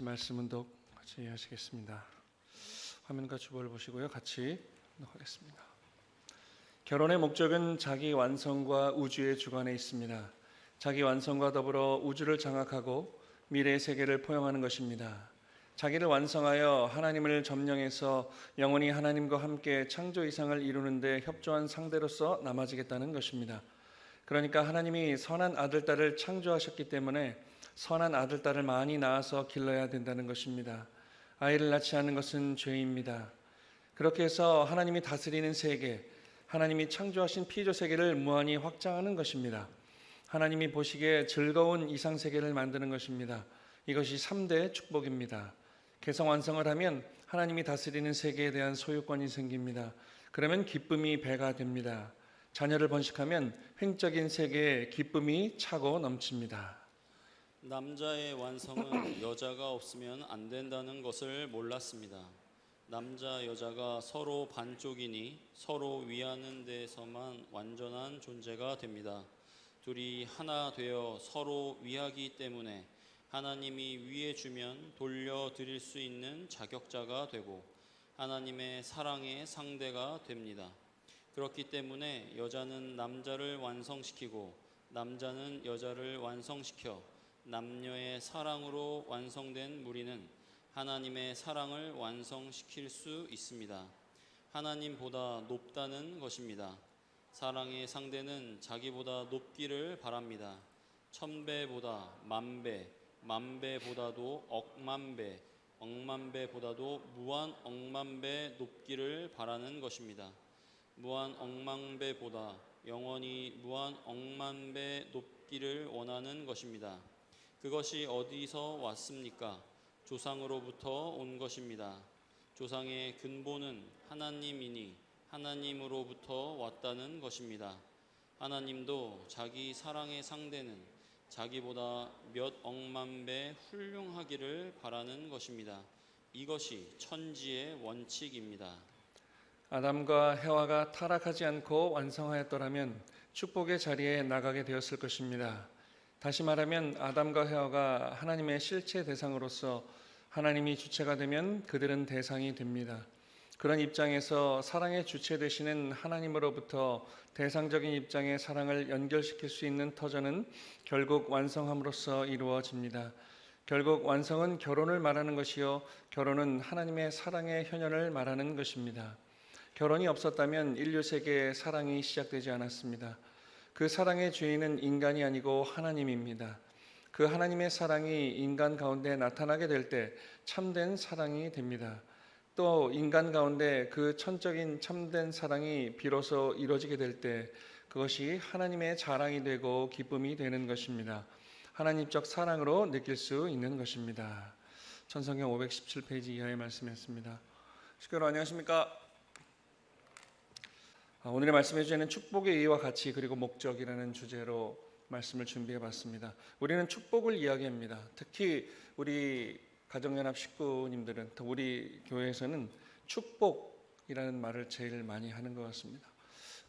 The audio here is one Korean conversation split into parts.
말씀 운독 같이 하시겠습니다. 화면과 주보를 보시고요. 같이 하겠습니다. 결혼의 목적은 자기 완성과 우주의 주관에 있습니다. 자기 완성과 더불어 우주를 장악하고 미래의 세계를 포용하는 것입니다. 자기를 완성하여 하나님을 점령해서 영원히 하나님과 함께 창조 이상을 이루는 데 협조한 상대로서 남아지겠다는 것입니다. 그러니까 하나님이 선한 아들, 딸을 창조하셨기 때문에 선한 아들, 딸을 많이 낳아서 길러야 된다는 것입니다. 아이를 낳지 않는 것은 죄입니다. 그렇게 해서 하나님이 다스리는 세계, 하나님이 창조하신 피조 세계를 무한히 확장하는 것입니다. 하나님이 보시기에 즐거운 이상 세계를 만드는 것입니다. 이것이 3대 축복입니다. 개성 완성을 하면 하나님이 다스리는 세계에 대한 소유권이 생깁니다. 그러면 기쁨이 배가 됩니다. 자녀를 번식하면 횡적인 세계에 기쁨이 차고 넘칩니다. 남자의 완성은 여자가 없으면 안 된다는 것을 몰랐습니다. 남자 여자가 서로 반쪽이니 서로 위하는 데서만 완전한 존재가 됩니다. 둘이 하나 되어 서로 위하기 때문에 하나님이 위해 주면 돌려드릴 수 있는 자격자가 되고 하나님의 사랑의 상대가 됩니다. 그렇기 때문에 여자는 남자를 완성시키고 남자는 여자를 완성시켜 남녀의 사랑으로 완성된 무리는 하나님의 사랑을 완성시킬 수 있습니다. 하나님보다 높다는 것입니다. 사랑의 상대는 자기보다 높기를 바랍니다. 1000배보다 만배, 만배보다도 억만배, 억만배보다도 무한 억만배 높기를 바라는 것입니다. 무한 억만배보다 영원히 무한 억만배 높기를 원하는 것입니다. 그것이 어디서 왔습니까? 조상으로부터 온 것입니다. 조상의 근본은 하나님이니 하나님으로부터 왔다는 것입니다. 하나님도 자기 사랑의 상대는 자기보다 몇 억만 배 훌륭하기를 바라는 것입니다. 이것이 천지의 원칙입니다. 아담과 해와가 타락하지 않고 완성하였더라면 축복의 자리에 나가게 되었을 것입니다. 다시 말하면 아담과 해와가 하나님의 실체 대상으로서 하나님이 주체가 되면 그들은 대상이 됩니다. 그런 입장에서 사랑의 주체 되시는 하나님으로부터 대상적인 입장의 사랑을 연결시킬 수 있는 터전은 결국 완성함으로써 이루어집니다. 결국 완성은 결혼을 말하는 것이요, 결혼은 하나님의 사랑의 현현을 말하는 것입니다. 결혼이 없었다면 인류 세계에 사랑이 시작되지 않았습니다. 그 사랑의 주인은 인간이 아니고 하나님입니다. 그 하나님의 사랑이 인간 가운데 나타나게 될 때 참된 사랑이 됩니다. 또 인간 가운데 그 천적인 참된 사랑이 비로소 이루어지게 될 때 그것이 하나님의 자랑이 되고 기쁨이 되는 것입니다. 하나님적 사랑으로 느낄 수 있는 것입니다. 천성경 517페이지 이하의 말씀이었습니다. 식구들 안녕하십니까? 오늘의 말씀의 주제는 축복의 의의와 가치 그리고 목적이라는 주제로 말씀을 준비해 봤습니다. 우리는 축복을 이야기합니다. 특히 우리 가정연합 식구님들은, 또 우리 교회에서는 축복이라는 말을 제일 많이 하는 것 같습니다.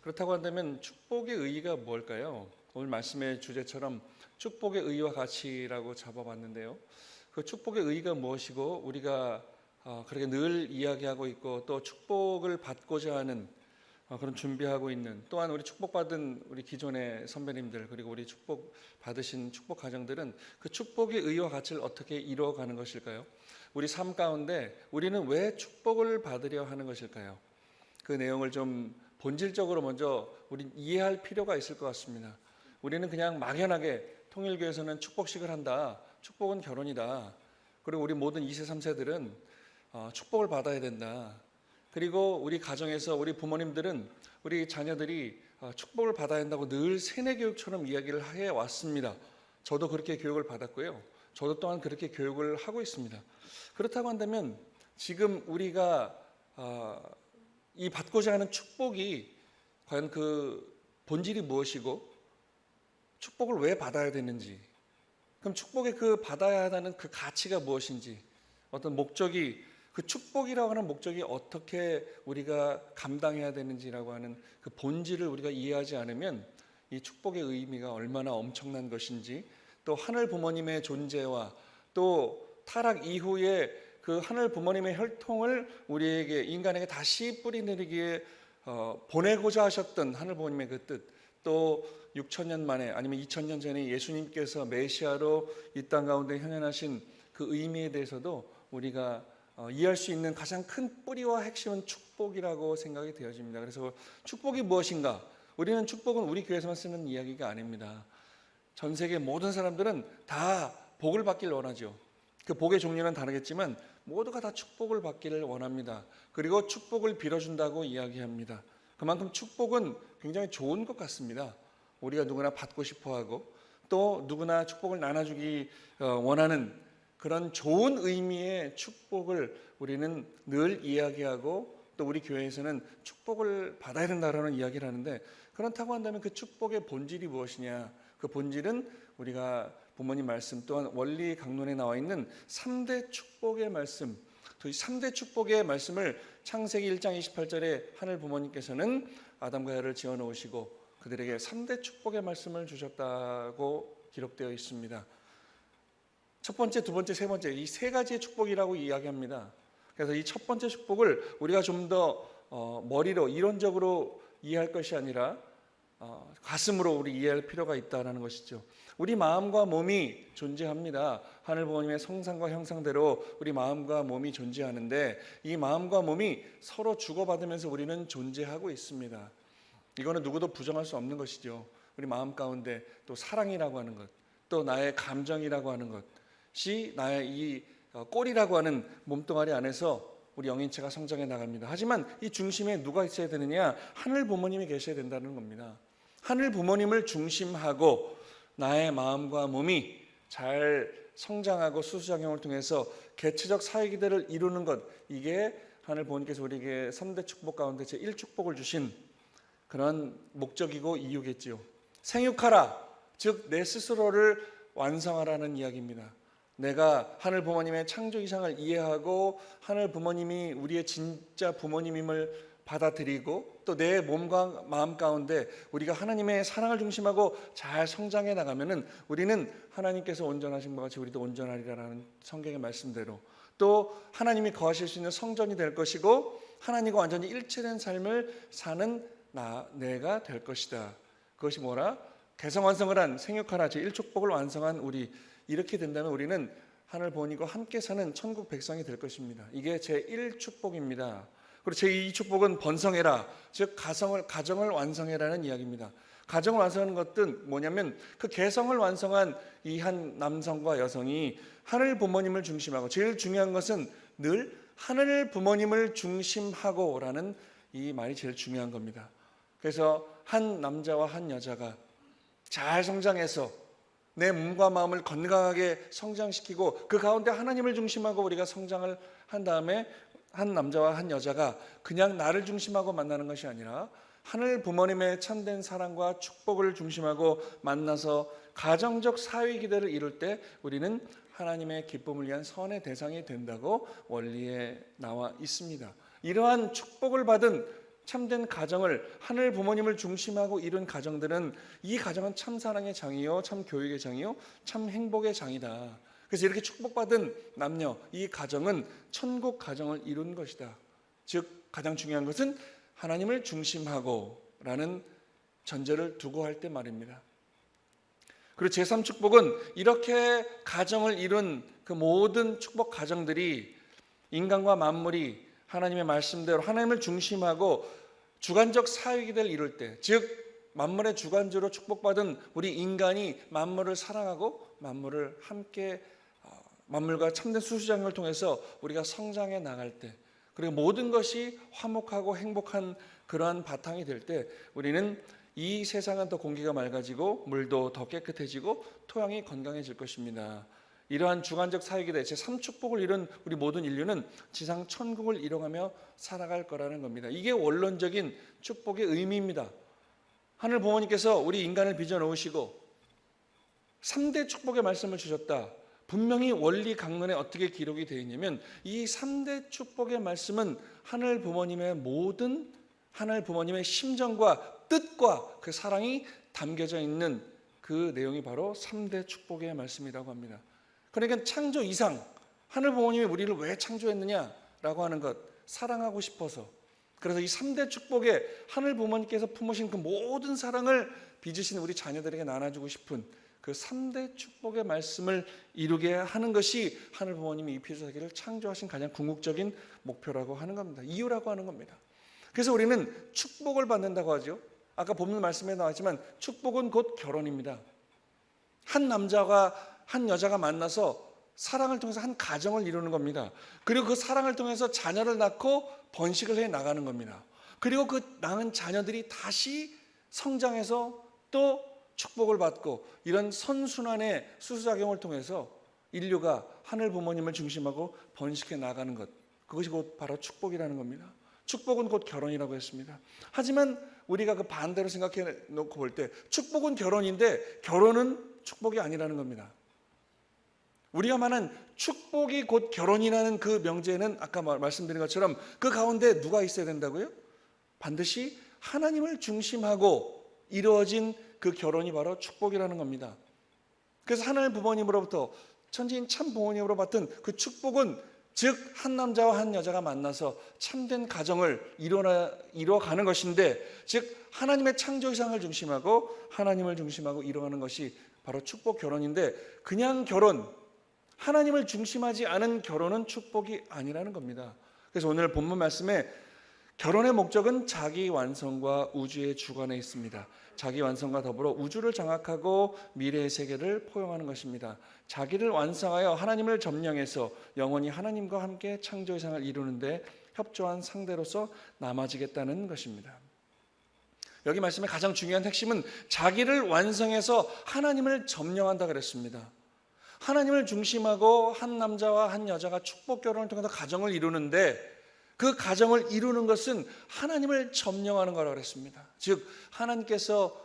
그렇다고 한다면 축복의 의의가 뭘까요? 오늘 말씀의 주제처럼 축복의 의의와 가치라고 잡아봤는데요. 그 축복의 의의가 무엇이고 우리가 그렇게 늘 이야기하고 있고 또 축복을 받고자 하는 그런 준비하고 있는, 또한 우리 축복받은 우리 기존의 선배님들 그리고 우리 축복받으신 축복 가정들은 그 축복의 의의와 가치를 어떻게 이루어가는 것일까요? 우리 삶 가운데 우리는 왜 축복을 받으려 하는 것일까요? 그 내용을 좀 본질적으로 먼저 우리 이해할 필요가 있을 것 같습니다. 우리는 그냥 막연하게 통일교에서는 축복식을 한다, 축복은 결혼이다, 그리고 우리 모든 2세 3세들은 축복을 받아야 된다, 그리고 우리 가정에서 우리 부모님들은 우리 자녀들이 축복을 받아야 한다고 늘 세뇌교육처럼 이야기를 해왔습니다. 저도 그렇게 교육을 받았고요. 저도 또한 그렇게 교육을 하고 있습니다. 그렇다고 한다면 지금 우리가 이 받고자 하는 축복이 과연 그 본질이 무엇이고 축복을 왜 받아야 되는지, 그럼 축복의 그 받아야 하는 그 가치가 무엇인지, 어떤 목적이, 그 축복이라고 하는 목적이 어떻게 우리가 감당해야 되는지라고 하는 그 본질을 우리가 이해하지 않으면 이 축복의 의미가 얼마나 엄청난 것인지, 또 하늘 부모님의 존재와 또 타락 이후에 그 하늘 부모님의 혈통을 우리에게 인간에게 다시 뿌리내리기에 보내고자 하셨던 하늘 부모님의 그 뜻, 또 6,000년 만에 아니면 2,000년 전에 예수님께서 메시아로 이 땅 가운데 현현하신 그 의미에 대해서도 우리가 이해할 수 있는 가장 큰 뿌리와 핵심은 축복이라고 생각이 되어집니다. 그래서 축복이 무엇인가? 우리는 축복은 우리 교회에서만 쓰는 이야기가 아닙니다. 전 세계 모든 사람들은 다 복을 받기를 원하죠. 그 복의 종류는 다르겠지만 모두가 다 축복을 받기를 원합니다. 그리고 축복을 빌어준다고 이야기합니다. 그만큼 축복은 굉장히 좋은 것 같습니다. 우리가 누구나 받고 싶어하고 또 누구나 축복을 나눠주기 원하는 그런 좋은 의미의 축복을 우리는 늘 이야기하고 또 우리 교회에서는 축복을 받아야 된다라는 이야기를 하는데, 그렇다고 한다면 그 축복의 본질이 무엇이냐? 그 본질은 우리가 부모님 말씀 또한 원리 강론에 나와 있는 3대 축복의 말씀, 또 이 3대 축복의 말씀을 창세기 1장 28절에 하늘 부모님께서는 아담과 여를 지어 놓으시고 그들에게 3대 축복의 말씀을 주셨다고 기록되어 있습니다. 첫 번째, 두 번째, 세 번째, 이 세 가지의 축복이라고 이야기합니다. 그래서 이 첫 번째 축복을 우리가 좀 더 머리로 이론적으로 이해할 것이 아니라 가슴으로 우리 이해할 필요가 있다는 것이죠. 우리 마음과 몸이 존재합니다. 하늘 부모님의 성상과 형상대로 우리 마음과 몸이 존재하는데 이 마음과 몸이 서로 주고받으면서 우리는 존재하고 있습니다. 이거는 누구도 부정할 수 없는 것이죠. 우리 마음 가운데 또 사랑이라고 하는 것, 또 나의 감정이라고 하는 것이 나의 이 꼴이라고 하는 몸뚱아리 안에서 우리 영인체가 성장해 나갑니다. 하지만 이 중심에 누가 있어야 되느냐? 하늘 부모님이 계셔야 된다는 겁니다. 하늘 부모님을 중심하고 나의 마음과 몸이 잘 성장하고 수수작용을 통해서 개체적 사회기대를 이루는 것, 이게 하늘 부모님께서 우리에게 3대 축복 가운데 제1축복을 주신 그런 목적이고 이유겠지요. 생육하라, 즉 내 스스로를 완성하라는 이야기입니다. 내가 하늘 부모님의 창조 이상을 이해하고 하늘 부모님이 우리의 진짜 부모님임을 받아들이고 또 내 몸과 마음 가운데 우리가 하나님의 사랑을 중심하고 잘 성장해 나가면은 우리는 하나님께서 온전하신 것 같이 우리도 온전하리라는 성경의 말씀대로 또 하나님이 거하실 수 있는 성전이 될 것이고 하나님과 완전히 일체된 삶을 사는 내가 될 것이다. 그것이 뭐라? 개성완성을 한 생육하라 제1축복을 완성한 우리, 이렇게 된다면 우리는 하늘 부모님과 함께 사는 천국 백성이 될 것입니다. 이게 제1축복입니다. 그리고 제2축복은 번성해라, 즉 가정을 완성해라는 이야기입니다. 가정을 완성하는 것은 뭐냐면 그 개성을 완성한 이 한 남성과 여성이 하늘 부모님을 중심하고, 제일 중요한 것은 늘 하늘 부모님을 중심하고라는 이 말이 제일 중요한 겁니다. 그래서 한 남자와 한 여자가 잘 성장해서 내 몸과 마음을 건강하게 성장시키고 그 가운데 하나님을 중심하고 우리가 성장을 한 다음에 한 남자와 한 여자가 그냥 나를 중심하고 만나는 것이 아니라 하늘 부모님의 참된 사랑과 축복을 중심하고 만나서 가정적 사회 기대를 이룰 때 우리는 하나님의 기쁨을 위한 선의 대상이 된다고 원리에 나와 있습니다. 이러한 축복을 받은 참된 가정을 하늘 부모님을 중심하고 이룬 가정들은 이 가정은 참 사랑의 장이요 참 교육의 장이요 참 행복의 장이다. 그래서 이렇게 축복받은 남녀, 이 가정은 천국 가정을 이룬 것이다. 즉 가장 중요한 것은 하나님을 중심하고 라는 전제를 두고 할 때 말입니다. 그리고 제3축복은 이렇게 가정을 이룬 그 모든 축복 가정들이 인간과 만물이 하나님의 말씀대로 하나님을 중심하고 주관적 사회기대를 이룰 때, 즉 만물의 주관주로 축복받은 우리 인간이 만물을 사랑하고 만물을 함께 만물과 참된 수수장을 통해서 우리가 성장해 나갈 때, 그리고 모든 것이 화목하고 행복한 그러한 바탕이 될 때 우리는 이 세상은 더 공기가 맑아지고 물도 더 깨끗해지고 토양이 건강해질 것입니다. 이러한 주관적 사회기대 제3축복을 이룬 우리 모든 인류는 지상 천국을 이뤄가며 살아갈 거라는 겁니다. 이게 원론적인 축복의 의미입니다. 하늘 부모님께서 우리 인간을 빚어놓으시고 3대 축복의 말씀을 주셨다. 분명히 원리 강론에 어떻게 기록이 되어 있냐면 이 3대 축복의 말씀은 하늘 부모님의 모든 하늘 부모님의 심정과 뜻과 그 사랑이 담겨져 있는 그 내용이 바로 3대 축복의 말씀이라고 합니다. 그러니까 창조 이상 하늘 부모님이 우리를 왜 창조했느냐라고 하는 것, 사랑하고 싶어서. 그래서 이 3대 축복에 하늘 부모님께서 품으신 그 모든 사랑을 빚으신 우리 자녀들에게 나눠주고 싶은 그 3대 축복의 말씀을 이루게 하는 것이 하늘 부모님이 이 피조세계를 창조하신 가장 궁극적인 목표라고 하는 겁니다. 이유라고 하는 겁니다. 그래서 우리는 축복을 받는다고 하죠. 아까 본문 말씀에 나왔지만 축복은 곧 결혼입니다. 한 남자가 한 여자가 만나서 사랑을 통해서 한 가정을 이루는 겁니다. 그리고 그 사랑을 통해서 자녀를 낳고 번식을 해 나가는 겁니다. 그리고 그 낳은 자녀들이 다시 성장해서 또 축복을 받고, 이런 선순환의 수수작용을 통해서 인류가 하늘 부모님을 중심하고 번식해 나가는 것, 그것이 곧 바로 축복이라는 겁니다. 축복은 곧 결혼이라고 했습니다. 하지만 우리가 그 반대로 생각해 놓고 볼 때 축복은 결혼인데 결혼은 축복이 아니라는 겁니다. 우리가 말한 축복이 곧 결혼이라는 그 명제는 아까 말씀드린 것처럼 그 가운데 누가 있어야 된다고요? 반드시 하나님을 중심하고 이루어진 그 결혼이 바로 축복이라는 겁니다. 그래서 하늘 부모님으로부터, 천지인 참 부모님으로 받은 그 축복은, 즉 한 남자와 한 여자가 만나서 참된 가정을 이루어가는 것인데, 즉 하나님의 창조 이상을 중심하고 하나님을 중심하고 이루어가는 것이 바로 축복 결혼인데, 그냥 결혼, 하나님을 중심하지 않은 결혼은 축복이 아니라는 겁니다. 그래서 오늘 본문 말씀에 결혼의 목적은 자기 완성과 우주의 주관에 있습니다. 자기 완성과 더불어 우주를 장악하고 미래의 세계를 포용하는 것입니다. 자기를 완성하여 하나님을 점령해서 영원히 하나님과 함께 창조 이상을 이루는데 협조한 상대로서 남아지겠다는 것입니다. 여기 말씀의 가장 중요한 핵심은 자기를 완성해서 하나님을 점령한다 그랬습니다. 하나님을 중심하고 한 남자와 한 여자가 축복 결혼을 통해서 가정을 이루는데, 그 가정을 이루는 것은 하나님을 점령하는 거라고 그랬습니다. 즉 하나님께서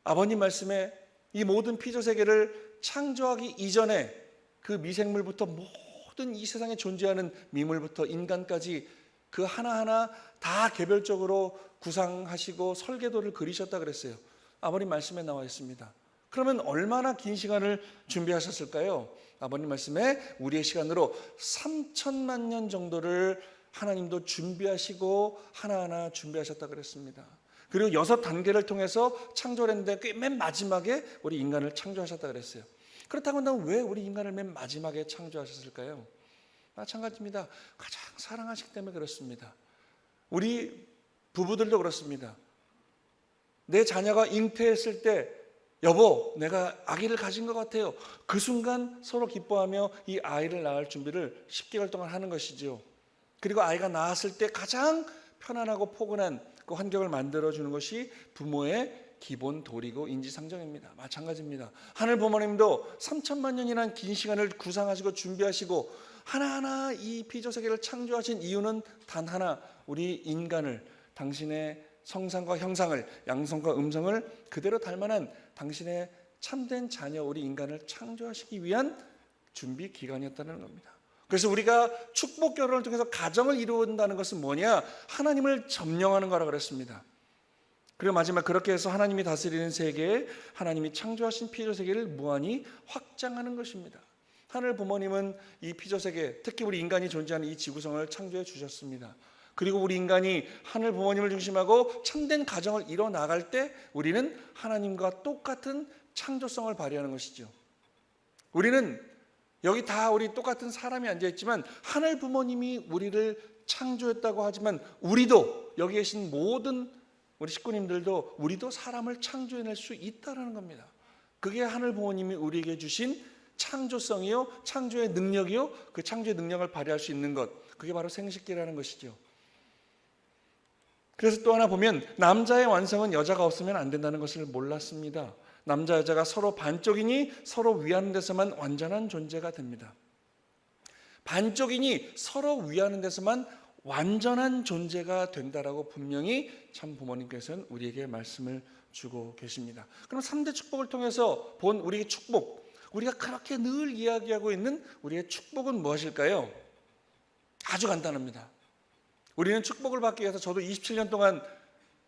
아버님 말씀에 이 모든 피조세계를 창조하기 이전에 그 미생물부터 모든 이 세상에 존재하는 미물부터 인간까지 그 하나하나 다 개별적으로 구상하시고 설계도를 그리셨다 그랬어요. 아버님 말씀에 나와 있습니다. 그러면 얼마나 긴 시간을 준비하셨을까요? 아버님 말씀에 우리의 시간으로 3천만 년 정도를 하나님도 준비하시고 하나하나 준비하셨다 그랬습니다. 그리고 6단계를 통해서 창조를 했는데 맨 마지막에 우리 인간을 창조하셨다 그랬어요. 그렇다고 한다면 왜 우리 인간을 맨 마지막에 창조하셨을까요? 마찬가지입니다. 가장 사랑하시기 때문에 그렇습니다. 우리 부부들도 그렇습니다. 내 자녀가 잉태했을 때, 여보, 내가 아기를 가진 것 같아요. 그 순간 서로 기뻐하며 이 아이를 낳을 준비를 10개월 동안 하는 것이죠. 그리고 아이가 낳았을 때 가장 편안하고 포근한 그 환경을 만들어주는 것이 부모의 기본 도리고 인지상정입니다. 마찬가지입니다. 하늘 부모님도 3천만 년이라는 긴 시간을 구상하시고 준비하시고 하나하나 이 피조세계를 창조하신 이유는 단 하나, 우리 인간을, 당신의 성상과 형상을, 양성과 음성을 그대로 닮아난 당신의 참된 자녀, 우리 인간을 창조하시기 위한 준비 기간이었다는 겁니다. 그래서 우리가 축복 결혼을 통해서 가정을 이루는다는 것은 뭐냐? 하나님을 점령하는 거라고 그랬습니다. 그리고 마지막 그렇게 해서 하나님이 다스리는 세계에 하나님이 창조하신 피조세계를 무한히 확장하는 것입니다. 하늘 부모님은 이 피조세계, 특히 우리 인간이 존재하는 이 지구성을 창조해 주셨습니다. 그리고 우리 인간이 하늘 부모님을 중심하고 참된 가정을 이뤄 나갈 때 우리는 하나님과 똑같은 창조성을 발휘하는 것이죠. 우리는 여기 다 우리 똑같은 사람이 앉아있지만 하늘 부모님이 우리를 창조했다고 하지만 우리도, 여기 계신 모든 우리 식구님들도 우리도 사람을 창조해낼 수 있다는 겁니다. 그게 하늘 부모님이 우리에게 주신 창조성이요, 창조의 능력이요, 그 창조의 능력을 발휘할 수 있는 것, 그게 바로 생식기라는 것이죠. 그래서 또 하나 보면 남자의 완성은 여자가 없으면 안 된다는 것을 몰랐습니다. 남자 여자가 서로 반쪽이니 서로 위하는 데서만 완전한 존재가 됩니다. 반쪽이니 서로 위하는 데서만 완전한 존재가 된다라고 분명히 참 부모님께서는 우리에게 말씀을 주고 계십니다. 그럼 3대 축복을 통해서 본 우리의 축복, 우리가 그렇게 늘 이야기하고 있는 우리의 축복은 무엇일까요? 아주 간단합니다. 우리는 축복을 받기 위해서, 저도 27년 동안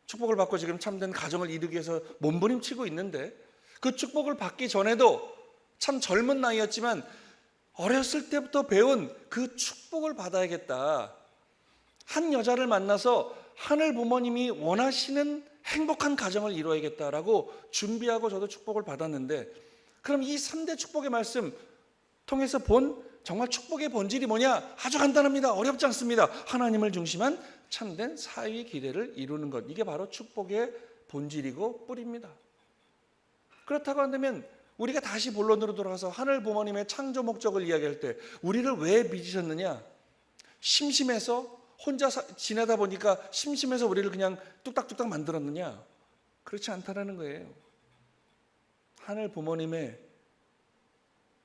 축복을 받고 지금 참된 가정을 이루기 위해서 몸부림치고 있는데, 그 축복을 받기 전에도 참 젊은 나이였지만 어렸을 때부터 배운 그 축복을 받아야겠다. 한 여자를 만나서 하늘 부모님이 원하시는 행복한 가정을 이루어야겠다라고 준비하고 저도 축복을 받았는데, 그럼 이 3대 축복의 말씀 통해서 본 정말 축복의 본질이 뭐냐? 아주 간단합니다. 어렵지 않습니다. 하나님을 중심한 참된 사위 기대를 이루는 것. 이게 바로 축복의 본질이고 뿌리입니다. 그렇다고 한다면 우리가 다시 본론으로 돌아가서 하늘 부모님의 창조 목적을 이야기할 때 우리를 왜 빚으셨느냐? 심심해서 혼자 지내다 보니까 심심해서 우리를 그냥 뚝딱뚝딱 만들었느냐? 그렇지 않다라는 거예요. 하늘 부모님의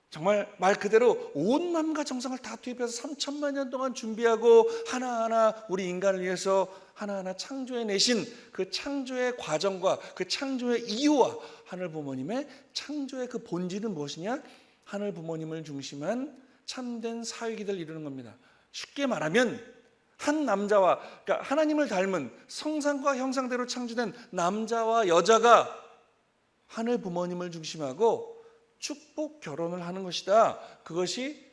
정말 말 그대로 온 마음과 정성을 다 투입해서 3천만 년 동안 준비하고 하나하나 우리 인간을 위해서 하나하나 창조해 내신 그 창조의 과정과 그 창조의 이유와 하늘 부모님의 창조의 그 본질은 무엇이냐? 하늘 부모님을 중심한 참된 사위기를 이루는 겁니다. 쉽게 말하면 한 남자와, 그러니까 하나님을 닮은 성상과 형상대로 창조된 남자와 여자가 하늘 부모님을 중심하고 축복 결혼을 하는 것이다. 그것이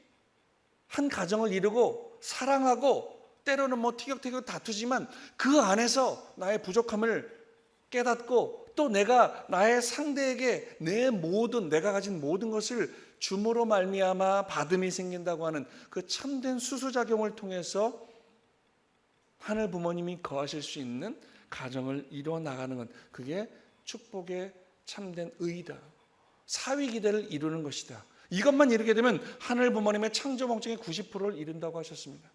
한 가정을 이루고 사랑하고 때로는 티격태격 다투지만 그 안에서 나의 부족함을 깨닫고 또 내가 나의 상대에게 내가 가진 모든 것을 줌으로 말미암아 받음이 생긴다고 하는 그 참된 수수작용을 통해서 하늘 부모님이 거하실 수 있는 가정을 이루어 나가는 것, 그게 축복의 참된 의의다. 사위 기대를 이루는 것이다. 이것만 이루게 되면 하늘 부모님의 창조 목적의 90%를 이룬다고 하셨습니다.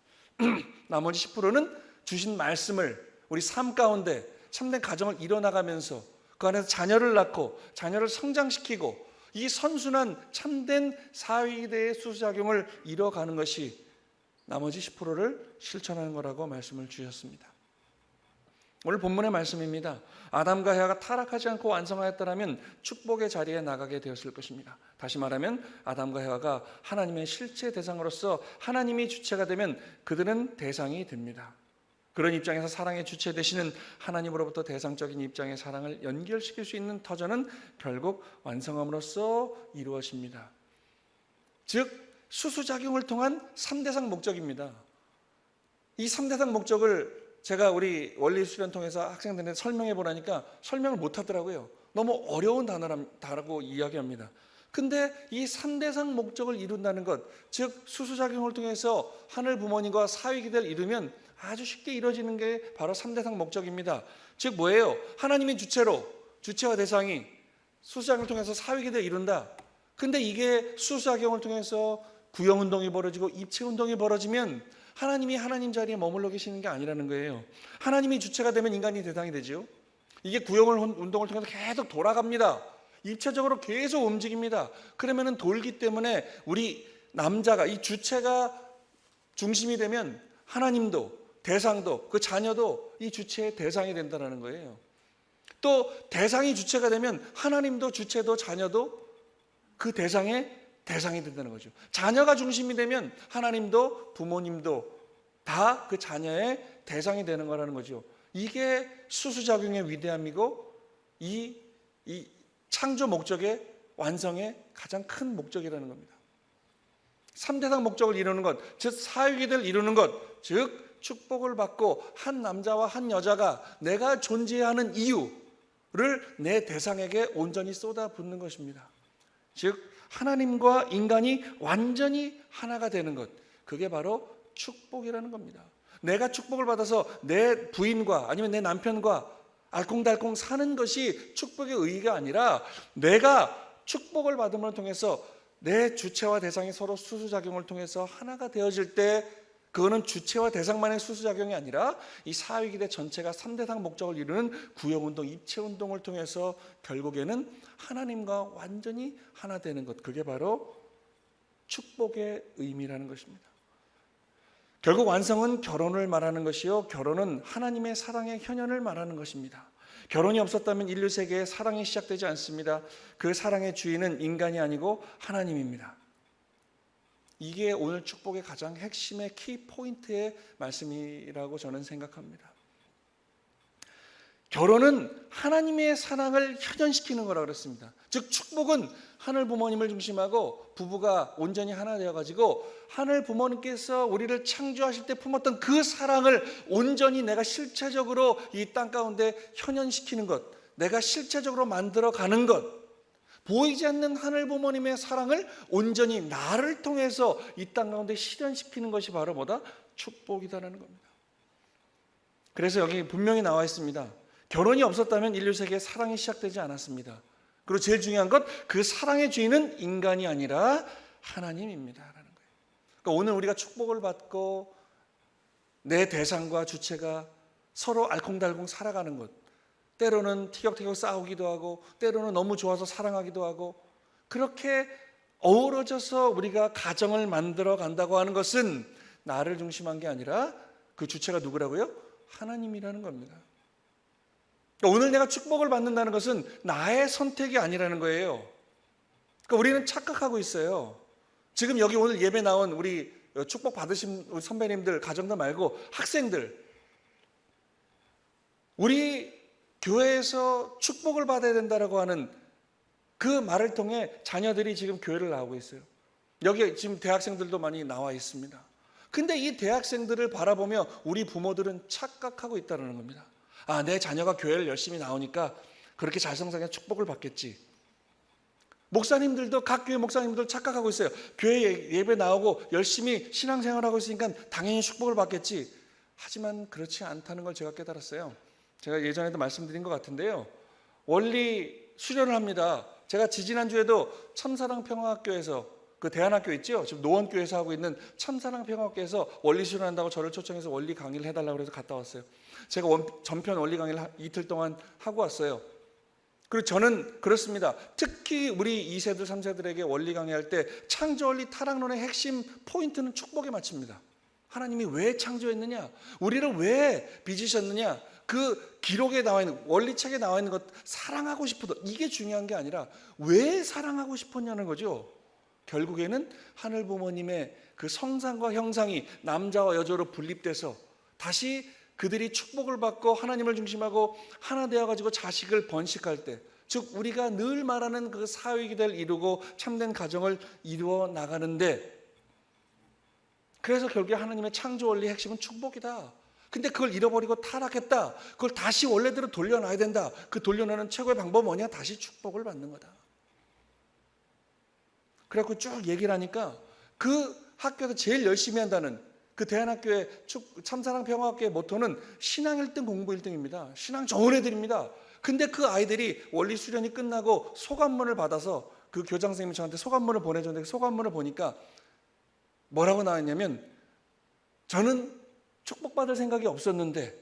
나머지 10%는 주신 말씀을 우리 삶 가운데 참된 가정을 이뤄나가면서 그 안에서 자녀를 낳고 자녀를 성장시키고 이 선순환 참된 사위기대의 수수작용을 이뤄가는 것이 나머지 10%를 실천하는 거라고 말씀을 주셨습니다. 오늘 본문의 말씀입니다. 아담과 해와가 타락하지 않고 완성하였더라면 축복의 자리에 나가게 되었을 것입니다. 다시 말하면 아담과 해와가 하나님의 실체 대상으로서 하나님이 주체가 되면 그들은 대상이 됩니다. 그런 입장에서 사랑의 주체 되시는 하나님으로부터 대상적인 입장의 사랑을 연결시킬 수 있는 터전은 결국 완성함으로써 이루어집니다. 즉 수수작용을 통한 3대상 목적입니다. 이 3대상 목적을 제가 우리 원리 수련 통해서 학생들한테 설명해 보라니까 설명을 못 하더라고요. 너무 어려운 단어라고 이야기합니다. 근데 이 3대상 목적을 이룬다는 것, 즉 수수작용을 통해서 하늘 부모님과 사위기대를 이루면 아주 쉽게 이루어지는 게 바로 3대상 목적입니다. 즉 뭐예요? 하나님이 주체와 대상이 수수작용을 통해서 사위기대를 이룬다. 근데 이게 수수작용을 통해서 구형운동이 벌어지고 입체운동이 벌어지면 하나님이 하나님 자리에 머물러 계시는 게 아니라는 거예요. 하나님이 주체가 되면 인간이 대상이 되죠. 이게 구형운동을 통해서 계속 돌아갑니다. 입체적으로 계속 움직입니다. 그러면은 돌기 때문에 우리 남자가 이 주체가 중심이 되면 하나님도 대상도 그 자녀도 이 주체의 대상이 된다는 거예요. 또 대상이 주체가 되면 하나님도 주체도 자녀도 그 대상의 대상이 된다는 거죠. 자녀가 중심이 되면 하나님도 부모님도 다 그 자녀의 대상이 되는 거라는 거죠. 이게 수수작용의 위대함이고 이 창조 목적의 완성의 가장 큰 목적이라는 겁니다. 3대상 목적을 이루는 것, 즉 사위기대를 이루는 것, 즉 축복을 받고 한 남자와 한 여자가 내가 존재하는 이유를 내 대상에게 온전히 쏟아붓는 것입니다. 즉 하나님과 인간이 완전히 하나가 되는 것, 그게 바로 축복이라는 겁니다. 내가 축복을 받아서 내 부인과 아니면 내 남편과 알콩달콩 사는 것이 축복의 의의가 아니라 내가 축복을 받음을 통해서 내 주체와 대상이 서로 수수작용을 통해서 하나가 되어질 때 그거는 주체와 대상만의 수수작용이 아니라 이 사위기대 전체가 3대상 목적을 이루는 구형운동, 입체운동을 통해서 결국에는 하나님과 완전히 하나 되는 것, 그게 바로 축복의 의미라는 것입니다. 결국 완성은 결혼을 말하는 것이요, 결혼은 하나님의 사랑의 현현을 말하는 것입니다. 결혼이 없었다면 인류 세계에 사랑이 시작되지 않습니다. 그 사랑의 주인은 인간이 아니고 하나님입니다. 이게 오늘 축복의 가장 핵심의 키포인트의 말씀이라고 저는 생각합니다. 결혼은 하나님의 사랑을 현현시키는 거라고 그랬습니다. 즉 축복은 하늘 부모님을 중심하고 부부가 온전히 하나 되어가지고 하늘 부모님께서 우리를 창조하실 때 품었던 그 사랑을 온전히 내가 실체적으로 이 땅 가운데 현현시키는 것, 내가 실체적으로 만들어가는 것, 보이지 않는 하늘 부모님의 사랑을 온전히 나를 통해서 이 땅 가운데 실현시키는 것이 바로 뭐다? 축복이다라는 겁니다. 그래서 여기 분명히 나와 있습니다. 결혼이 없었다면 인류 세계에 사랑이 시작되지 않았습니다. 그리고 제일 중요한 것, 그 사랑의 주인은 인간이 아니라 하나님입니다라는 거예요. 그러니까 오늘 우리가 축복을 받고 내 대상과 주체가 서로 알콩달콩 살아가는 것, 때로는 티격태격 싸우기도 하고 때로는 너무 좋아서 사랑하기도 하고, 그렇게 어우러져서 우리가 가정을 만들어 간다고 하는 것은 나를 중심한 게 아니라 그 주체가 누구라고요? 하나님이라는 겁니다. 오늘 내가 축복을 받는다는 것은 나의 선택이 아니라는 거예요. 그러니까 우리는 착각하고 있어요. 지금 여기 오늘 예배 나온 우리 축복 받으신 우리 선배님들, 가정들 말고 학생들, 우리 교회에서 축복을 받아야 된다라고 하는 그 말을 통해 자녀들이 지금 교회를 나오고 있어요. 여기 지금 대학생들도 많이 나와 있습니다. 근데 이 대학생들을 바라보며 우리 부모들은 착각하고 있다는 겁니다. 아, 내 자녀가 교회를 열심히 나오니까 그렇게 잘 성장해 축복을 받겠지. 목사님들도, 각 교회 목사님들 착각하고 있어요. 교회 예배 나오고 열심히 신앙생활하고 있으니까 당연히 축복을 받겠지. 하지만 그렇지 않다는 걸 제가 깨달았어요. 제가 예전에도 말씀드린 것 같은데요, 원리 수련을 합니다. 제가 지지난주에도 참사랑평화학교에서, 그 대안학교 있죠? 지금 노원교에서 하고 있는 참사랑평화학교에서 원리 수련한다고 저를 초청해서 원리 강의를 해달라고 해서 갔다 왔어요. 제가 전편 원리 강의를 이틀 동안 하고 왔어요. 그리고 저는 그렇습니다. 특히 우리 2세들, 3세들에게 원리 강의할 때 창조원리 타락론의 핵심 포인트는 축복에 맞춥니다. 하나님이 왜 창조했느냐, 우리를 왜 빚으셨느냐, 그 기록에 나와 있는, 원리책에 나와 있는 것, 사랑하고 싶어도 이게 중요한 게 아니라 왜 사랑하고 싶었냐는 거죠. 결국에는 하늘 부모님의 그 성상과 형상이 남자와 여자로 분립돼서 다시 그들이 축복을 받고 하나님을 중심하고 하나 되어가지고 자식을 번식할 때, 즉 우리가 늘 말하는 그 사회기대를 이루고 참된 가정을 이루어 나가는데, 그래서 결국에 하나님의 창조 원리의 핵심은 축복이다. 근데 그걸 잃어버리고 타락했다. 그걸 다시 원래대로 돌려놔야 된다. 그 돌려놓는 최고의 방법은 뭐냐? 다시 축복을 받는 거다. 그래갖고 쭉 얘기를 하니까 그 학교에서 제일 열심히 한다는 그 대안학교의 참사랑평화학교의 모토는 신앙 1등, 공부 1등입니다. 신앙 좋은 애들입니다. 근데 그 아이들이 원리 수련이 끝나고 소감문을 받아서 그 교장 선생님이 저한테 소감문을 보내줬는데, 소감문을 보니까 뭐라고 나왔냐면, 저는 축복받을 생각이 없었는데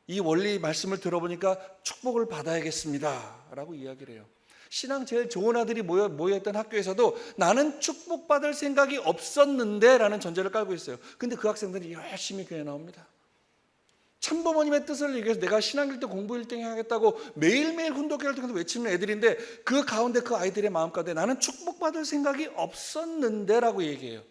이 원리 말씀을 들어보니까 축복을 받아야겠습니다 라고 이야기를 해요. 신앙 제일 좋은 아들이 모여있던 학교에서도 나는 축복받을 생각이 없었는데 라는 전제를 깔고 있어요. 근데 그 학생들이 열심히 교회 나옵니다. 참부모님의 뜻을 위해서 내가 신앙 1등, 공부 1등 해야겠다고 매일매일 훈독회를 통해서 외치는 애들인데, 그 가운데 그 아이들의 마음 가운데 나는 축복받을 생각이 없었는데 라고 얘기해요.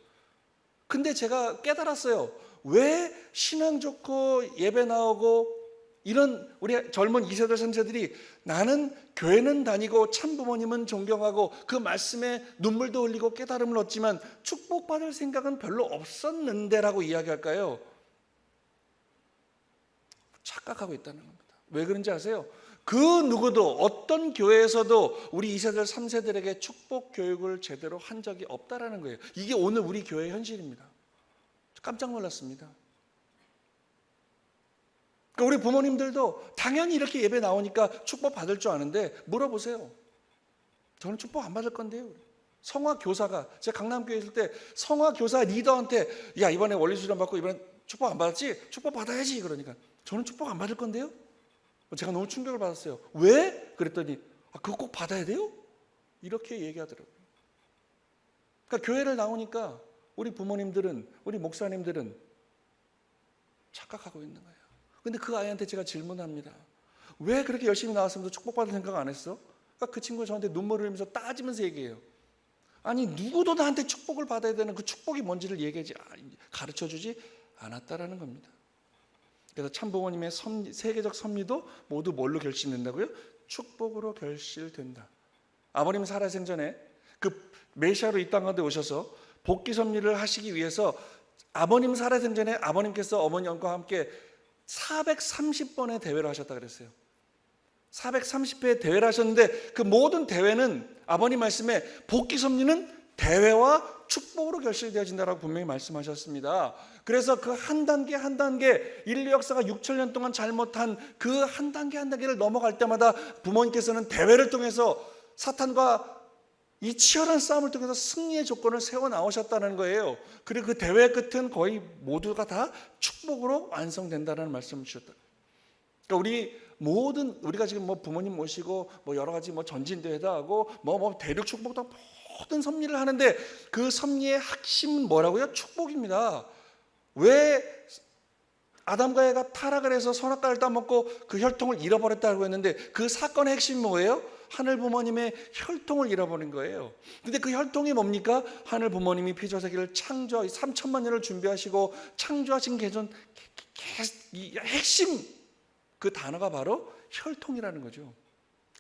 근데 제가 깨달았어요. 왜 신앙 좋고 예배 나오고 이런 우리 젊은 2세들, 3세들이 나는 교회는 다니고 참부모님은 존경하고 그 말씀에 눈물도 흘리고 깨달음을 얻지만 축복받을 생각은 별로 없었는데 라고 이야기할까요? 착각하고 있다는 겁니다. 왜 그런지 아세요? 그 누구도, 어떤 교회에서도 우리 2세들, 3세들에게 축복 교육을 제대로 한 적이 없다라는 거예요. 이게 오늘 우리 교회의 현실입니다. 깜짝 놀랐습니다. 그러니까 우리 부모님들도 당연히 이렇게 예배 나오니까 축복 받을 줄 아는데 물어보세요. 저는 축복 안 받을 건데요. 성화 교사가, 제가 강남교회 있을 때 성화 교사 리더한테, 야 이번에 원리수련 받고 이번에 축복 안 받았지? 축복 받아야지. 그러니까 저는 축복 안 받을 건데요. 제가 너무 충격을 받았어요. 왜? 그랬더니 그거 꼭 받아야 돼요? 이렇게 얘기하더라고요. 그러니까 교회를 나오니까 우리 부모님들은, 우리 목사님들은 착각하고 있는 거예요. 근데 그 아이한테 제가 질문합니다. 왜 그렇게 열심히 나왔으면서 축복받을 생각 안 했어? 그러니까 그 친구가 저한테 눈물을 흘리면서 따지면서 얘기해요. 아니 누구도 나한테 축복을 받아야 되는 그 축복이 뭔지를 얘기하지, 가르쳐주지 않았다라는 겁니다. 그래서 참부모님의 세계적 섭리도 모두 뭘로 결실된다고요? 축복으로 결실된다. 아버님 살아생 전에 그 메시아로 이 땅 가운데 오셔서 복귀 섭리를 하시기 위해서 아버님 살아생 전에 아버님께서 어머님과 함께 430번의 대회를 하셨다 그랬어요. 430회의 대회를 하셨는데 그 모든 대회는 아버님 말씀에 복귀 섭리는 대회와 축복으로 결실되어진다라고 분명히 말씀하셨습니다. 그래서 그 한 단계 한 단계 인류 역사가 6천년 동안 잘못한 그 한 단계 한 단계를 넘어갈 때마다 부모님께서는 대회를 통해서 사탄과 이 치열한 싸움을 통해서 승리의 조건을 세워 나오셨다는 거예요. 그리고 그 대회의 끝은 거의 모두가 다 축복으로 완성된다는 말씀을 주셨다. 그러니까 우리가 지금 뭐 부모님 모시고 뭐 여러 가지 뭐 전진대회도 하고 뭐 대륙 축복도 모든 섭리를 하는데 그 섭리의 핵심은 뭐라고요? 축복입니다. 왜 아담과 에가 타락을 해서 선악과를 따먹고 그 혈통을 잃어버렸다고 했는데 그 사건의 핵심이 뭐예요? 하늘 부모님의 혈통을 잃어버린 거예요. 근데 그 혈통이 뭡니까? 하늘 부모님이 피조세계를 3천만 년을 준비하시고 창조하신 개전 이 핵심 그 단어가 바로 혈통이라는 거죠.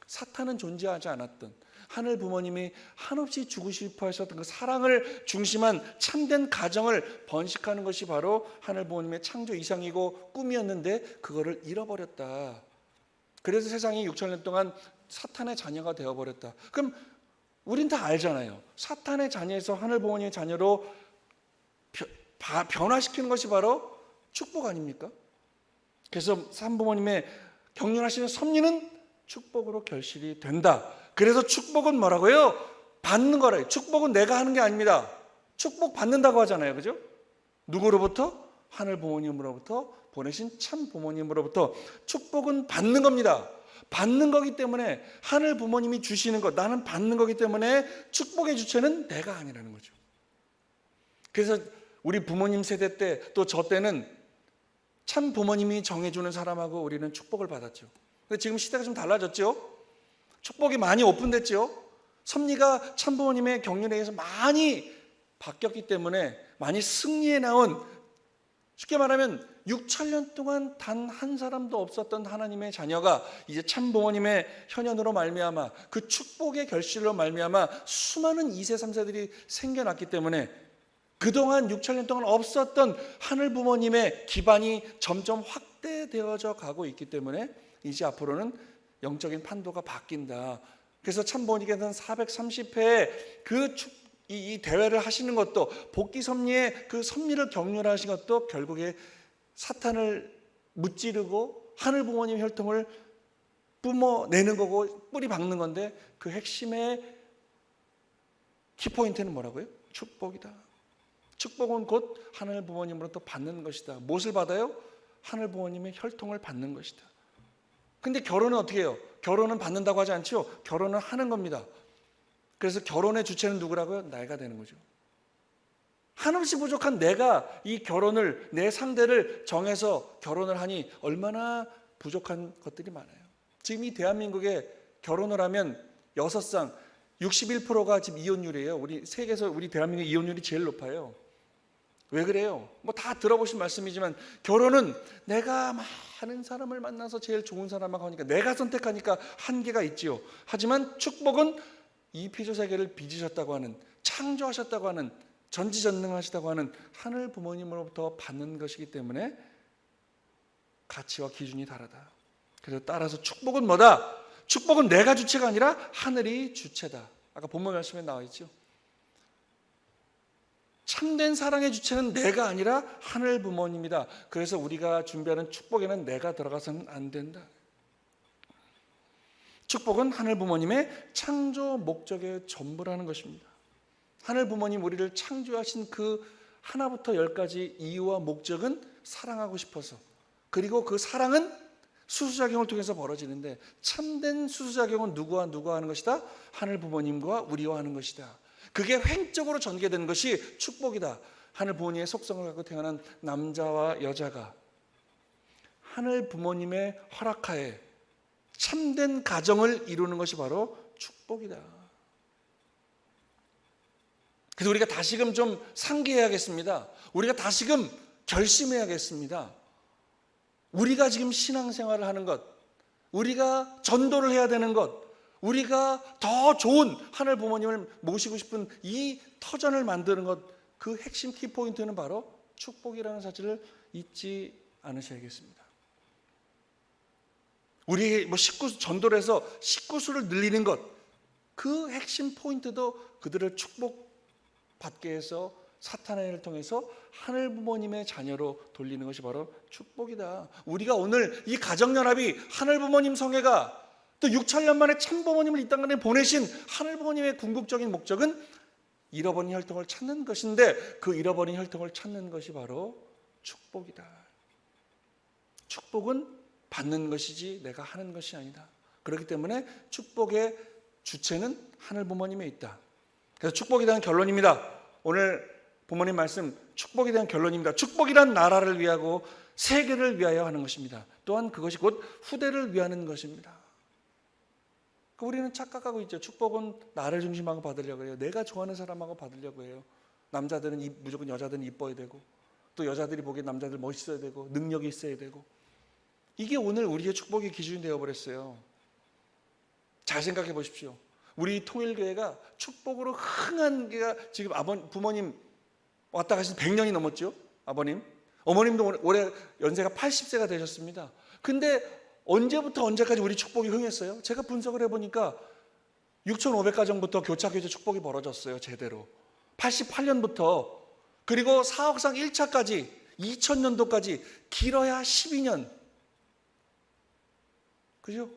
사탄은 존재하지 않았던 하늘 부모님이 한없이 주고 싶어 하셨던 그 사랑을 중심한 참된 가정을 번식하는 것이 바로 하늘 부모님의 창조 이상이고 꿈이었는데 그거를 잃어버렸다. 그래서 세상이 6천년 동안 사탄의 자녀가 되어버렸다. 그럼 우린 다 알잖아요. 사탄의 자녀에서 하늘 부모님의 자녀로 변화시키는 것이 바로 축복 아닙니까? 그래서 산부모님의 경륜하시는 섭리는 축복으로 결실이 된다. 그래서 축복은 뭐라고요? 받는 거래요. 축복은 내가 하는 게 아닙니다. 축복 받는다고 하잖아요. 그죠? 누구로부터? 하늘 부모님으로부터 보내신 참 부모님으로부터 축복은 받는 겁니다. 받는 거기 때문에 하늘 부모님이 주시는 것, 나는 받는 거기 때문에 축복의 주체는 내가 아니라는 거죠. 그래서 우리 부모님 세대 때 또 저 때는 참 부모님이 정해주는 사람하고 우리는 축복을 받았죠. 근데 지금 시대가 좀 달라졌죠. 축복이 많이 오픈됐죠. 섭리가 참 부모님의 경륜에 의해서 많이 바뀌었기 때문에 많이 승리해 나온, 쉽게 말하면 6천년 동안 단 한 사람도 없었던 하나님의 자녀가 이제 참 부모님의 현현으로 말미암아 그 축복의 결실로 말미암아 수많은 2세 3세들이 생겨났기 때문에 그동안 6천년 동안 없었던 하늘 부모님의 기반이 점점 확대되어져 가고 있기 때문에 이제 앞으로는 영적인 판도가 바뀐다. 그래서 참 부모님께서는 430회 이 대회를 하시는 것도 복귀 섭리의 그 섭리를 격려하신 것도 결국에 사탄을 무찌르고 하늘 부모님 혈통을 뿜어내는 거고 뿌리 박는 건데 그 핵심의 키포인트는 뭐라고요? 축복이다. 축복은 곧 하늘 부모님으로부터 받는 것이다. 무엇을 받아요? 하늘 부모님의 혈통을 받는 것이다. 근데 결혼은 어떻게 해요? 결혼은 받는다고 하지 않죠? 결혼은 하는 겁니다. 그래서 결혼의 주체는 누구라고요? 내가 되는 거죠. 한없이 부족한 내가 이 결혼을, 내 상대를 정해서 결혼을 하니 얼마나 부족한 것들이 많아요. 지금 이 대한민국에 결혼을 하면 6쌍 61%가 지금 이혼율이에요. 우리 세계에서 우리 대한민국 이혼율이 제일 높아요. 왜 그래요? 뭐 다 들어보신 말씀이지만 결혼은 내가 많은 사람을 만나서 제일 좋은 사람하고 하니까 내가 선택하니까 한계가 있지요. 하지만 축복은 이 피조세계를 빚으셨다고 하는, 창조하셨다고 하는, 전지전능하시다고 하는 하늘 부모님으로부터 받는 것이기 때문에 가치와 기준이 다르다. 그래서 따라서 축복은 뭐다? 축복은 내가 주체가 아니라 하늘이 주체다. 아까 본문 말씀에 나와 있죠. 참된 사랑의 주체는 내가 아니라 하늘 부모님이다. 그래서 우리가 준비하는 축복에는 내가 들어가서는 안 된다. 축복은 하늘 부모님의 창조 목적의 전부라는 것입니다. 하늘 부모님 우리를 창조하신 그 하나부터 열까지 이유와 목적은 사랑하고 싶어서, 그리고 그 사랑은 수수작용을 통해서 벌어지는데 참된 수수작용은 누구와 하는 것이다? 하늘 부모님과 우리와 하는 것이다. 그게 횡적으로 전개되는 것이 축복이다. 하늘 부모님의 속성을 갖고 태어난 남자와 여자가 하늘 부모님의 허락하에 참된 가정을 이루는 것이 바로 축복이다. 그래서 우리가 다시금 좀 상기해야겠습니다. 우리가 다시금 결심해야겠습니다. 우리가 지금 신앙생활을 하는 것, 우리가 전도를 해야 되는 것, 우리가 더 좋은 하늘 부모님을 모시고 싶은 이 터전을 만드는 것, 그 핵심 키포인트는 바로 축복이라는 사실을 잊지 않으셔야겠습니다. 우리 전도를 해서 식구수를 늘리는 것, 그 핵심 포인트도 그들을 축복받게 해서 사탄의 일을 통해서 하늘 부모님의 자녀로 돌리는 것이 바로 축복이다. 우리가 오늘 이 가정연합이 하늘 부모님 성회가 또 6,000년 만에 참 부모님을 이 땅에 보내신 하늘 부모님의 궁극적인 목적은 잃어버린 혈통을 찾는 것인데, 그 잃어버린 혈통을 찾는 것이 바로 축복이다. 축복은 받는 것이지 내가 하는 것이 아니다. 그렇기 때문에 축복의 주체는 하늘 부모님에 있다. 그래서 축복에 대한 결론입니다. 오늘 부모님 말씀, 축복에 대한 결론입니다. 축복이란 나라를 위하고 세계를 위하여 하는 것입니다. 또한 그것이 곧 후대를 위하는 것입니다. 우리는 착각하고 있죠. 축복은 나를 중심하고 받으려고 해요. 내가 좋아하는 사람하고 받으려고 해요. 남자들은 무조건 여자들은 이뻐야 되고, 또 여자들이 보기엔 남자들 멋있어야 되고, 능력이 있어야 되고, 이게 오늘 우리의 축복의 기준이 되어버렸어요. 잘 생각해 보십시오. 우리 통일교회가 축복으로 흥한 게가 지금 부모님 왔다 가신 100년이 넘었죠. 아버님, 어머님도 올해 연세가 80세가 되셨습니다. 근데 언제부터 언제까지 우리 축복이 흥했어요? 제가 분석을 해보니까 6,500가정부터 교차교제 축복이 벌어졌어요. 제대로 88년부터, 그리고 사업상 1차까지 2000년도까지 길어야 12년, 그죠?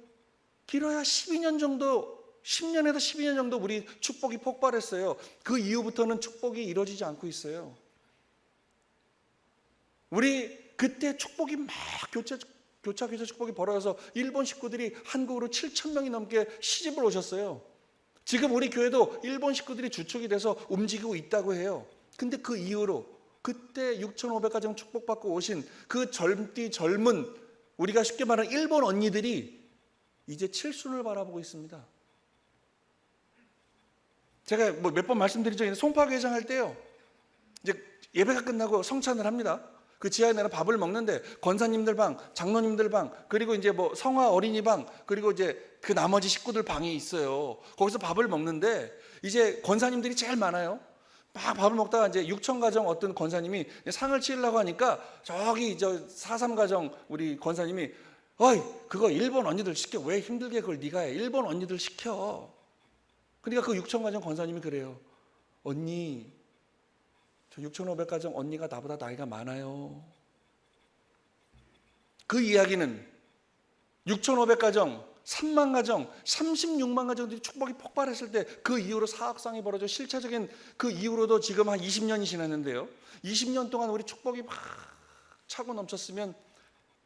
길어야 12년 정도, 10년에서 12년 정도 우리 축복이 폭발했어요. 그 이후부터는 축복이 이루어지지 않고 있어요. 우리 그때 축복이 막 교차교제 축복이 벌어져서 일본 식구들이 한국으로 7,000명이 넘게 시집을 오셨어요. 지금 우리 교회도 일본 식구들이 주축이 돼서 움직이고 있다고 해요. 근데 그 이후로 그때 6,500가정 축복받고 오신 그 젊은 우리가 쉽게 말하는 일본 언니들이 이제 칠순을 바라보고 있습니다. 제가 몇 번 말씀드린 적이 있는데, 송파교회장 할 때요, 이제 예배가 끝나고 성찬을 합니다. 그 지하에 내가 밥을 먹는데 권사님들 방, 장로님들 방, 그리고 이제 성화 어린이 방, 그리고 이제 그 나머지 식구들 방이 있어요. 거기서 밥을 먹는데 이제 권사님들이 제일 많아요. 막 밥을 먹다가 이제 6,000가정 어떤 권사님이 상을 치려고 하니까 저기 4,3가정 우리 권사님이, 어이, 그거 일본 언니들 시켜. 왜 힘들게 그걸 네가 해. 일본 언니들 시켜. 그러니까 그 6,000가정 권사님이 그래요. 언니, 저 6,500가정 언니가 나보다 나이가 많아요. 그 이야기는 6,500가정, 3만 가정, 36만 가정들이 축복이 폭발했을 때 그 이후로 사학상이 벌어져 실체적인 그 이후로도 지금 한 20년이 지났는데요. 20년 동안 우리 축복이 막 차고 넘쳤으면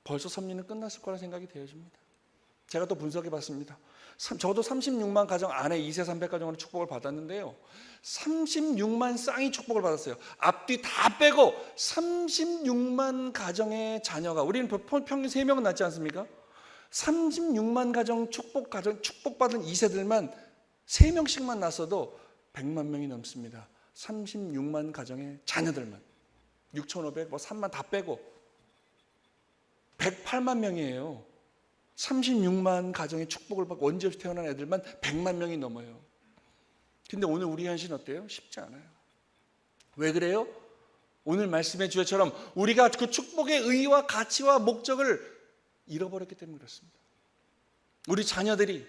벌써 섭리는 끝났을 거라 생각이 되어집니다. 제가 또 분석해 봤습니다. 저도 36만 가정 안에 2세 300가정으로 축복을 받았는데요. 36만 쌍이 축복을 받았어요. 앞뒤 다 빼고 36만 가정의 자녀가, 우리는 평균 3명은 낳지 않습니까? 36만 가정 축복받은 2세들만 3명씩만 낳았어도 100만 명이 넘습니다. 36만 가정의 자녀들만. 6,500, 3만 다 빼고 108만 명이에요. 36만 가정의 축복을 받고 원지 없이 태어난 애들만 100만 명이 넘어요. 근데 오늘 우리 현실은 어때요? 쉽지 않아요. 왜 그래요? 오늘 말씀의 주제처럼 우리가 그 축복의 의의와 가치와 목적을 잃어버렸기 때문에 그렇습니다. 우리 자녀들이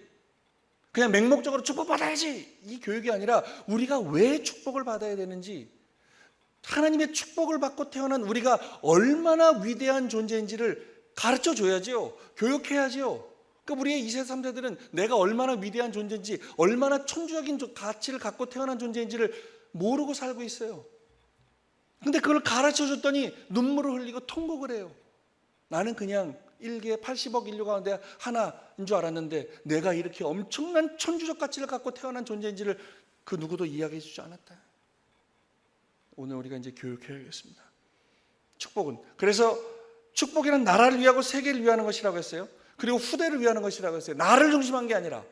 그냥 맹목적으로 축복받아야지, 이 교육이 아니라 우리가 왜 축복을 받아야 되는지, 하나님의 축복을 받고 태어난 우리가 얼마나 위대한 존재인지를 가르쳐 줘야지요. 교육해야지요. 그러니까 우리의 2세 3세들은 내가 얼마나 위대한 존재인지, 얼마나 천주적인 가치를 갖고 태어난 존재인지를 모르고 살고 있어요. 근데 그걸 가르쳐 줬더니 눈물을 흘리고 통곡을 해요. 나는 그냥 1개 80억 인류 가운데 하나인 줄 알았는데 내가 이렇게 엄청난 천주적 가치를 갖고 태어난 존재인지를 그 누구도 이야기해 주지 않았다. 오늘 우리가 이제 교육해야겠습니다. 축복은, 그래서 축복이란 나라를 위하고 세계를 위하는 것이라고 했어요. 그리고 후대를 위하는 것이라고 했어요. 나를 중심한 게 아니라,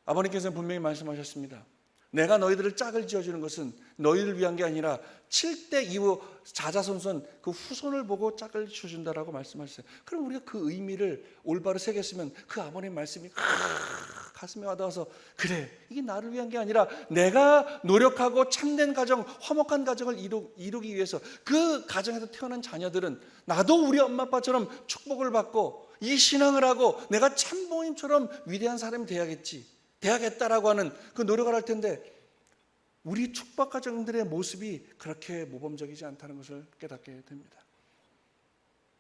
아버님께서는 분명히 말씀하셨습니다. 내가 너희들을 짝을 지어주는 것은 너희를 위한 게 아니라 7대 이후 자자손손 그 후손을 보고 짝을 지어준다라고 말씀하셨어요. 그럼 우리가 그 의미를 올바로 새겼으면 그 아버님 말씀이 가슴에 와닿아서 그래, 이게 나를 위한 게 아니라 내가 노력하고 참된 가정, 화목한 가정을 이루기 위해서 그 가정에서 태어난 자녀들은 나도 우리 엄마 아빠처럼 축복을 받고 이 신앙을 하고 내가 참부모님처럼 위대한 사람이 돼야겠다라고 하는 그 노력을 할 텐데, 우리 축복 가정들의 모습이 그렇게 모범적이지 않다는 것을 깨닫게 됩니다.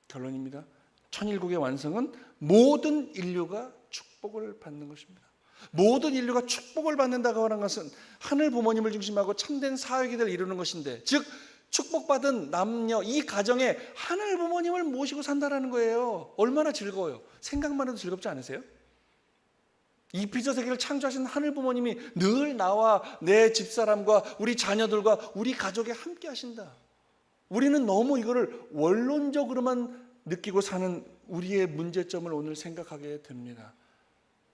결론입니다. 천일국의 완성은 모든 인류가 축복을 받는 것입니다. 모든 인류가 축복을 받는다고 하는 것은 하늘 부모님을 중심하고 참된 사회기를 이루는 것인데, 즉 축복받은 남녀 이 가정에 하늘 부모님을 모시고 산다라는 거예요. 얼마나 즐거워요. 생각만 해도 즐겁지 않으세요? 이 피조 세계를 창조하신 하늘 부모님이 늘 나와 내 집사람과 우리 자녀들과 우리 가족에 함께 하신다. 우리는 너무 이거를 원론적으로만 느끼고 사는 우리의 문제점을 오늘 생각하게 됩니다.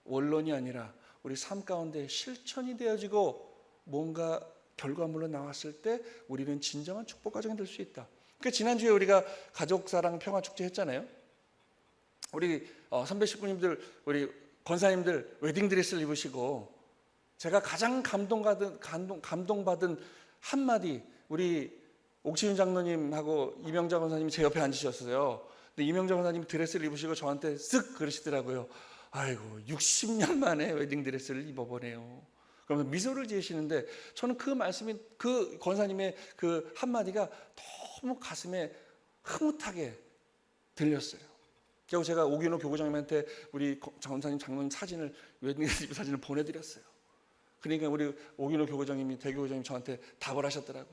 원론이 아니라 우리 삶 가운데 실천이 되어지고 뭔가 결과물로 나왔을 때 우리는 진정한 축복 가정이 될 수 있다. 그러니까 지난주에 우리가 가족사랑 평화축제 했잖아요. 우리 선배 식구님들, 우리 권사님들 웨딩드레스를 입으시고, 제가 가장 감동받은 한마디, 우리 옥시윤 장로님하고 이명자 권사님이 제 옆에 앉으셨어요. 근데 이명자 권사님이 드레스를 입으시고 저한테 쓱 그러시더라고요. 아이고 60년 만에 웨딩드레스를 입어보네요. 그러면서 미소를 지으시는데, 저는 그 말씀이, 그 권사님의 그 한마디가 너무 가슴에 흐뭇하게 들렸어요. 그리고 제가 오기노 교구장님한테 우리 권사님 장로님 사진을, 웨딩드레스 사진을 보내드렸어요. 그러니까 우리 오기노 교구장님이, 대교구장님이 저한테 답을 하셨더라고.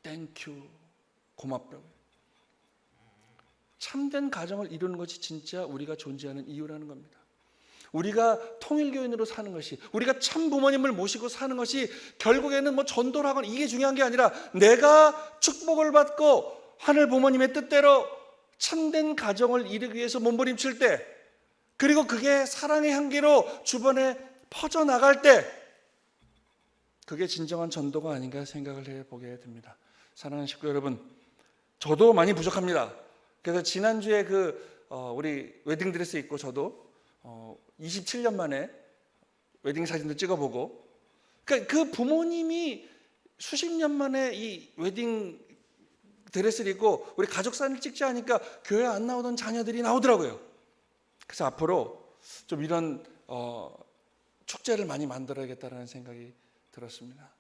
땡큐, 고맙다고. 참된 가정을 이루는 것이 진짜 우리가 존재하는 이유라는 겁니다. 우리가 통일교인으로 사는 것이, 우리가 참 부모님을 모시고 사는 것이 결국에는 뭐 전도를 하거나 이게 중요한 게 아니라, 내가 축복을 받고 하늘 부모님의 뜻대로 참된 가정을 이루기 위해서 몸부림칠 때, 그리고 그게 사랑의 향기로 주변에 퍼져나갈 때, 그게 진정한 전도가 아닌가 생각을 해보게 됩니다. 사랑하는 식구 여러분, 저도 많이 부족합니다. 그래서 지난주에 우리 웨딩드레스 입고 저도 27년 만에 웨딩 사진도 찍어보고, 그러니까 그 부모님이 수십 년 만에 이 웨딩 드레스를 입고 우리 가족 사진을 찍지 않으니까 교회 안 나오던 자녀들이 나오더라고요. 그래서 앞으로 좀 이런 축제를 많이 만들어야겠다는 생각이 들었습니다.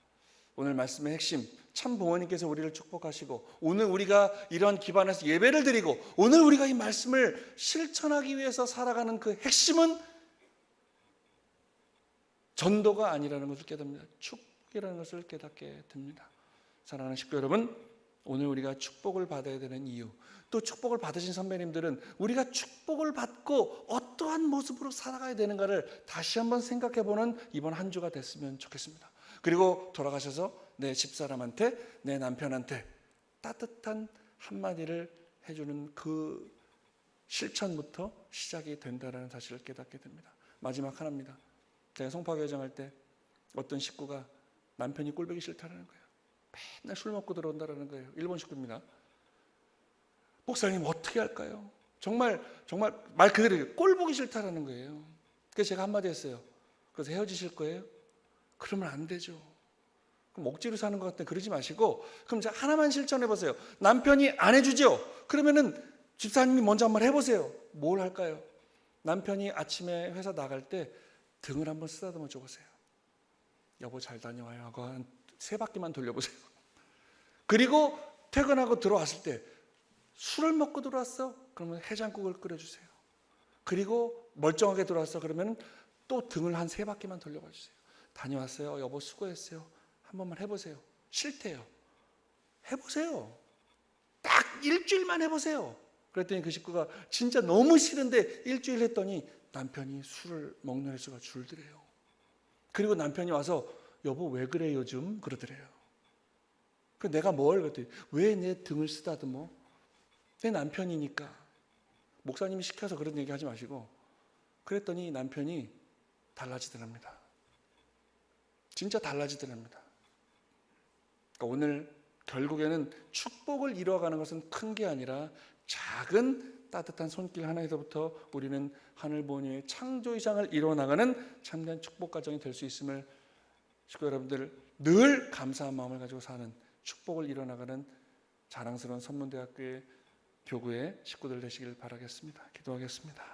오늘 말씀의 핵심, 참 부모님께서 우리를 축복하시고 오늘 우리가 이런 기반에서 예배를 드리고 오늘 우리가 이 말씀을 실천하기 위해서 살아가는 그 핵심은 전도가 아니라는 것을 깨닫습니다. 축복이라는 것을 깨닫게 됩니다. 사랑하는 식구 여러분, 오늘 우리가 축복을 받아야 되는 이유, 또 축복을 받으신 선배님들은 우리가 축복을 받고 어떠한 모습으로 살아가야 되는가를 다시 한번 생각해보는 이번 한 주가 됐으면 좋겠습니다. 그리고 돌아가셔서 내 집사람한테, 내 남편한테 따뜻한 한마디를 해주는 그 실천부터 시작이 된다는 사실을 깨닫게 됩니다. 마지막 하나입니다. 제가 송파교회장 할 때 어떤 식구가 남편이 꼴보기 싫다는 거예요. 맨날 술 먹고 들어온다는 거예요. 일본 식구입니다. 목사님 어떻게 할까요? 정말 말 그대로 꼴보기 싫다는 거예요. 그래서 제가 한마디 했어요. 그래서 헤어지실 거예요? 그러면 안 되죠. 그럼 억지로 사는 것 같아. 그러지 마시고, 그럼 제가 하나만 실천해 보세요. 남편이 안 해주죠? 그러면은 집사님이 먼저 한번 해보세요. 뭘 할까요? 남편이 아침에 회사 나갈 때 등을 한번 쓰다듬어 줘보세요. 여보 잘 다녀와요 하고 한 3바퀴만 돌려보세요. 그리고 퇴근하고 들어왔을 때 술을 먹고 들어왔어? 그러면 해장국을 끓여주세요. 그리고 멀쩡하게 들어왔어? 그러면 또 등을 한 3바퀴만 돌려봐 주세요. 다녀왔어요. 여보 수고했어요. 한 번만 해보세요. 싫대요. 해보세요. 딱 일주일만 해보세요. 그랬더니 그 식구가 진짜 너무 싫은데 일주일 했더니 남편이 술을 먹는 횟수가 줄더래요. 그리고 남편이 와서 여보 왜 그래 요즘? 그러더래요. 그 내가 뭘 그랬더니 왜 내 등을 쓰다듬어? 내 남편이니까. 목사님이 시켜서 그런 얘기 하지 마시고. 그랬더니 남편이 달라지더랍니다. 진짜 달라지더랍니다. 그러니까 오늘 결국에는 축복을 이뤄가는 것은 큰 게 아니라 작은 따뜻한 손길 하나에서부터 우리는 하늘 본유의 창조이상을 이뤄나가는 참된 축복 가정이 될 수 있음을 식구 여러분들 늘 감사한 마음을 가지고 사는 축복을 이뤄나가는 자랑스러운 선문대학교의 교구의 식구들 되시길 바라겠습니다. 기도하겠습니다.